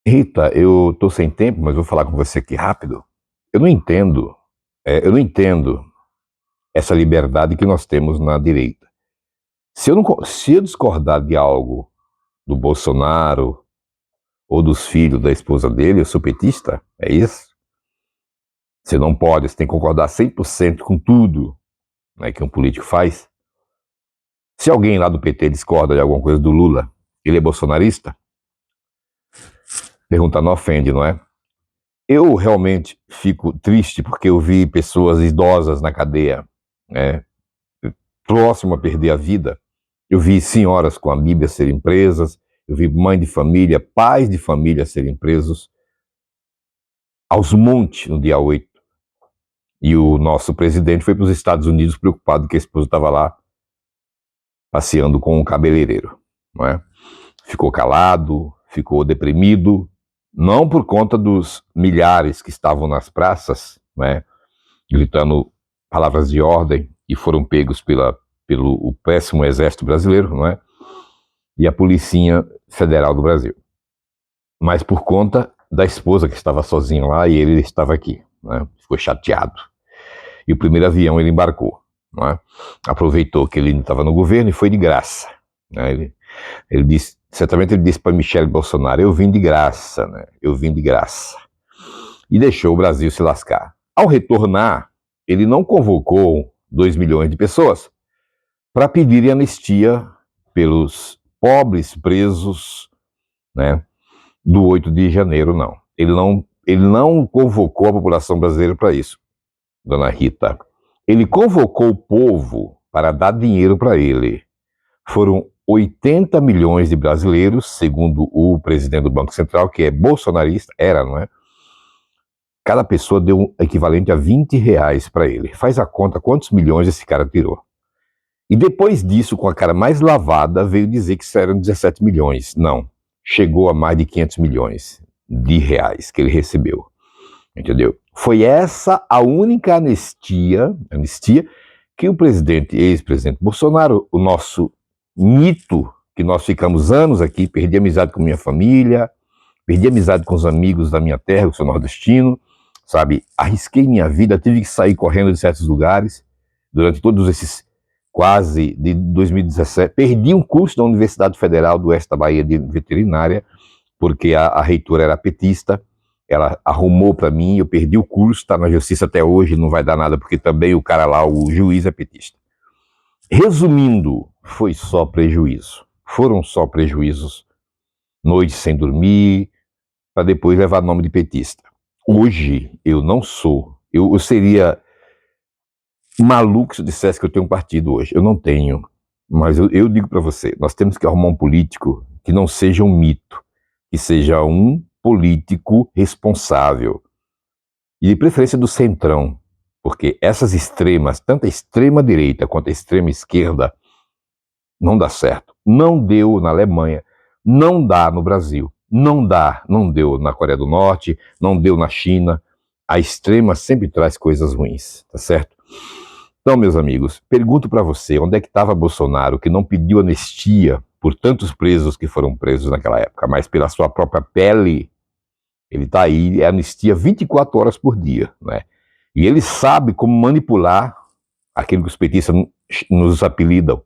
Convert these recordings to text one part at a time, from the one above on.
Rita, eu tô sem tempo, mas vou falar com você aqui rápido. Eu não entendo, eu não entendo essa liberdade que nós temos na direita. Se eu discordar de algo do Bolsonaro ou dos filhos da esposa dele, eu sou petista, é isso? Você não pode, você tem que concordar 100% com tudo, né, que um político faz. Se alguém lá do PT discorda de alguma coisa do Lula, ele é bolsonarista? Pergunta não ofende, não é? Eu realmente fico triste porque eu vi pessoas idosas na cadeia, né, próximo a perder a vida. Eu vi senhoras com a Bíblia serem presas, eu vi mãe de família, pais de família serem presos aos montes no dia 8. E o nosso presidente foi para os Estados Unidos preocupado que a esposa estava lá passeando com um cabeleireiro, não é? Ficou calado, ficou deprimido, não por conta dos milhares que estavam nas praças, né, gritando palavras de ordem e foram pegos pelo o péssimo exército brasileiro, não é? E a Policinha Federal do Brasil. Mas por conta da esposa que estava sozinha lá e ele estava aqui, né? Ficou chateado. E o primeiro avião ele embarcou, não é? Aproveitou que ele não estava no governo e foi de graça, né? Ele disse, certamente ele disse para Michele Bolsonaro, eu vim de graça, né? Eu vim de graça. E deixou o Brasil se lascar. Ao retornar, ele não convocou 2 milhões de pessoas para pedir anistia pelos pobres presos, né, do 8 de janeiro, não. Ele não convocou a população brasileira para isso, dona Rita. Ele convocou o povo para dar dinheiro para ele. Foram 80 milhões de brasileiros, segundo o presidente do Banco Central, que é bolsonarista, era, não é? Cada pessoa deu um equivalente a R$ 20 para ele. Faz a conta quantos milhões esse cara tirou. E depois disso, com a cara mais lavada, veio dizer que isso eram 17 milhões. Não, chegou a mais de 500 milhões de reais que ele recebeu. Entendeu? Foi essa a única anistia que o ex-presidente Bolsonaro, o nosso mito, que nós ficamos anos aqui, perdi amizade com minha família, perdi amizade com os amigos da minha terra, eu sou nordestino, sabe? Arrisquei minha vida, tive que sair correndo de certos lugares durante todos esses quase de 2017. Perdi um curso da Universidade Federal do Oeste da Bahia de veterinária, porque a reitora era petista, ela arrumou para mim, eu perdi o curso, está na justiça até hoje, não vai dar nada, porque também o cara lá, o juiz é petista. Resumindo, foi só prejuízo. Foram só prejuízos. Noites sem dormir, para depois levar nome de petista. Hoje, eu não sou. Eu seria maluco se eu dissesse que eu tenho um partido hoje. Eu não tenho. Mas eu digo para você, nós temos que arrumar um político que não seja um mito, que seja um político responsável. E de preferência do centrão, porque essas extremas, tanto a extrema direita quanto a extrema esquerda, não dá certo. Não deu na Alemanha, não dá no Brasil, não deu na Coreia do Norte, não deu na China. A extrema sempre traz coisas ruins, tá certo? Então, meus amigos, pergunto para você, onde é que estava Bolsonaro, que não pediu anistia por tantos presos que foram presos naquela época, mas pela sua própria pele, ele está aí, é anistia 24 horas por dia, né? E ele sabe como manipular aquilo que os petistas nos apelidam,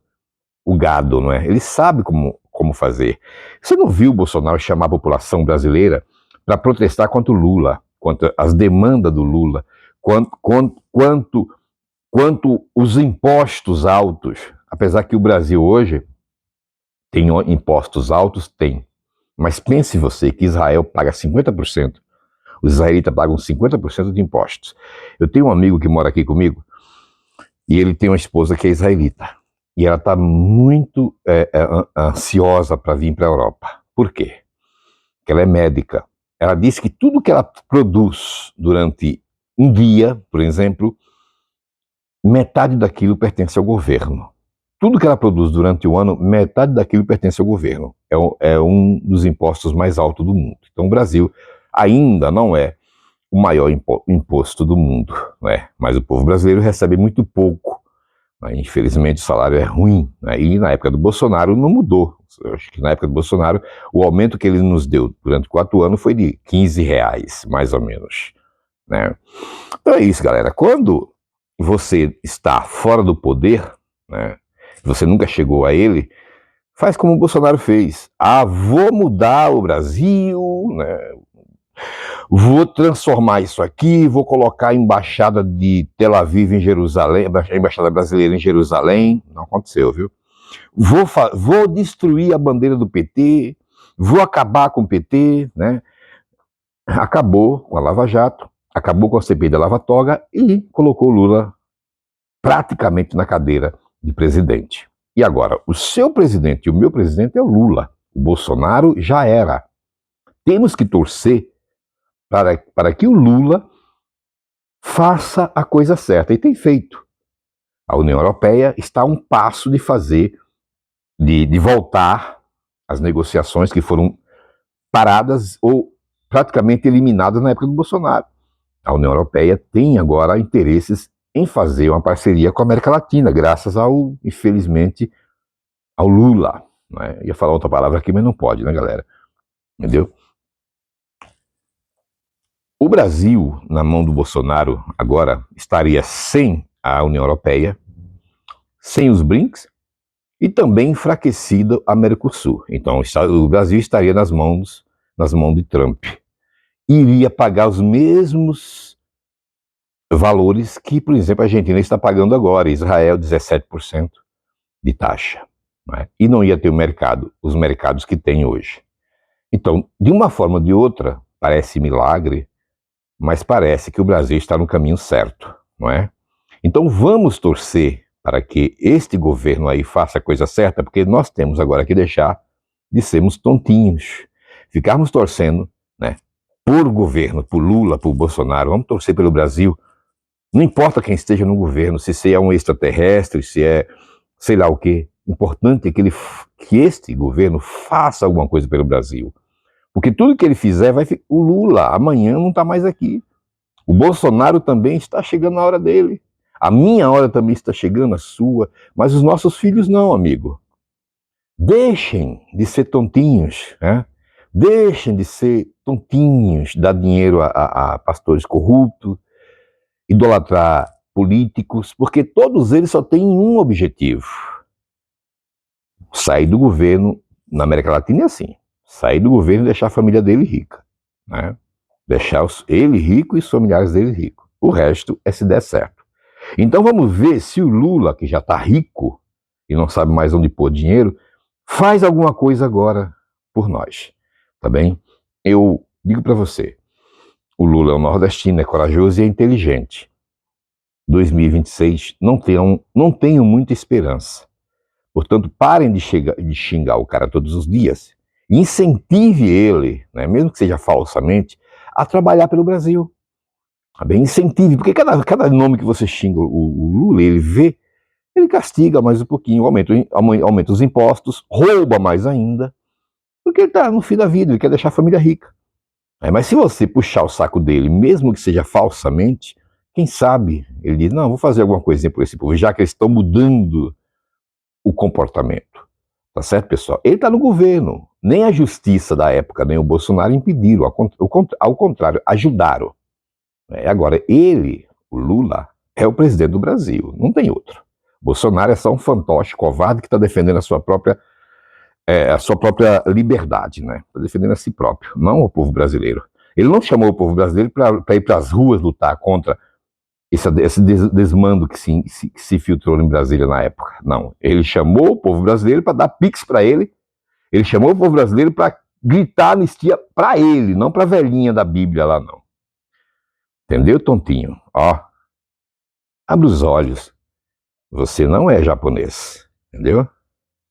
o gado, não é? Ele sabe como fazer. Você não viu o Bolsonaro chamar a população brasileira para protestar contra o Lula, contra as demandas do Lula, quanto os impostos altos, apesar que o Brasil hoje tem impostos altos, tem. Mas pense você que Israel paga 50%, os israelitas pagam 50% de impostos. Eu tenho um amigo que mora aqui comigo, e ele tem uma esposa que é israelita. E ela está muito ansiosa para vir para a Europa. Por quê? Porque ela é médica. Ela disse que tudo que ela produz durante um dia, por exemplo, metade daquilo pertence ao governo. Tudo que ela produz durante o ano, metade daquilo pertence ao governo. É um dos impostos mais altos do mundo. Então o Brasil ainda não é o maior imposto do mundo, não é? Mas o povo brasileiro recebe muito pouco, Infelizmente o salário é ruim, né? E na época do Bolsonaro não mudou. Eu acho que na época do Bolsonaro o aumento que ele nos deu durante 4 anos foi de R$ 15, mais ou menos, né? Então é isso, galera. Quando você está fora do poder, né? Você nunca chegou a ele, faz como o Bolsonaro fez. Ah, vou mudar o Brasil, né? Vou transformar isso aqui, vou colocar a embaixada de Tel Aviv em Jerusalém, a embaixada brasileira em Jerusalém. Não aconteceu, viu? Vou destruir a bandeira do PT, vou acabar com o PT, né? Acabou com a Lava Jato, acabou com a CPI da Lava Toga e colocou Lula praticamente na cadeira de presidente. E agora, o seu presidente e o meu presidente é o Lula. O Bolsonaro já era. Temos que torcer para que o Lula faça a coisa certa. E tem feito. A União Europeia está a um passo de fazer, de voltar às negociações que foram paradas ou praticamente eliminadas na época do Bolsonaro. A União Europeia tem agora interesses em fazer uma parceria com a América Latina, graças ao, infelizmente, ao Lula. Né? Ia falar outra palavra aqui, mas não pode, né, galera? Entendeu? O Brasil, na mão do Bolsonaro, agora estaria sem a União Europeia, sem os BRICS e também enfraquecido a Mercosul. Então, o Brasil estaria nas mãos de Trump. Iria pagar os mesmos valores que, por exemplo, a Argentina está pagando agora, Israel 17% de taxa. Né? E não ia ter os mercados que tem hoje. Então, de uma forma ou de outra, parece milagre, mas parece que o Brasil está no caminho certo, não é? Então vamos torcer para que este governo aí faça a coisa certa, porque nós temos agora que deixar de sermos tontinhos, ficarmos torcendo, né, por governo, por Lula, por Bolsonaro, vamos torcer pelo Brasil, não importa quem esteja no governo, se é um extraterrestre, se é sei lá o quê, importante é que este governo faça alguma coisa pelo Brasil. Porque tudo que ele fizer vai ficar. O Lula amanhã não está mais aqui. O Bolsonaro também está chegando a hora dele. A minha hora também está chegando, a sua. Mas os nossos filhos não, amigo. Deixem de ser tontinhos, né? Deixem de ser tontinhos, dar dinheiro a pastores corruptos, idolatrar políticos, porque todos eles só têm um objetivo: sair do governo. Na América Latina é assim: sair do governo e deixar a família dele rica, né? Deixar ele rico e os familiares dele ricos. O resto é se der certo. Então vamos ver se o Lula, que já está rico e não sabe mais onde pôr dinheiro, faz alguma coisa agora por nós, tá bem? Eu digo para você, o Lula é um nordestino, é corajoso e é inteligente. 2026 não tenho muita esperança. Portanto, parem de xingar o cara todos os dias. Incentive ele, né, mesmo que seja falsamente, a trabalhar pelo Brasil. Tá bem? Incentive, porque cada nome que você xinga o Lula, ele vê, ele castiga mais um pouquinho, aumenta os impostos, rouba mais ainda, porque ele está no fim da vida, ele quer deixar a família rica. Mas se você puxar o saco dele, mesmo que seja falsamente, quem sabe ele diz, não, vou fazer alguma coisinha por esse povo, já que eles estão mudando o comportamento. Tá certo, pessoal? Ele está no governo. Nem a justiça da época, nem o Bolsonaro impediram. Ao contrário, ajudaram. Agora, ele, o Lula, é o presidente do Brasil. Não tem outro. Bolsonaro é só um fantoche covarde que está defendendo a sua própria liberdade, né? Está defendendo a si próprio, não o povo brasileiro. Ele não chamou o povo brasileiro para ir para as ruas lutar contra esse desmando que se filtrou em Brasília na época. Não. Ele chamou o povo brasileiro para dar pix para ele. Ele chamou o povo brasileiro para gritar anistia para ele, não para a velhinha da Bíblia lá, não. Entendeu, tontinho? Ó, abre os olhos. Você não é japonês, entendeu?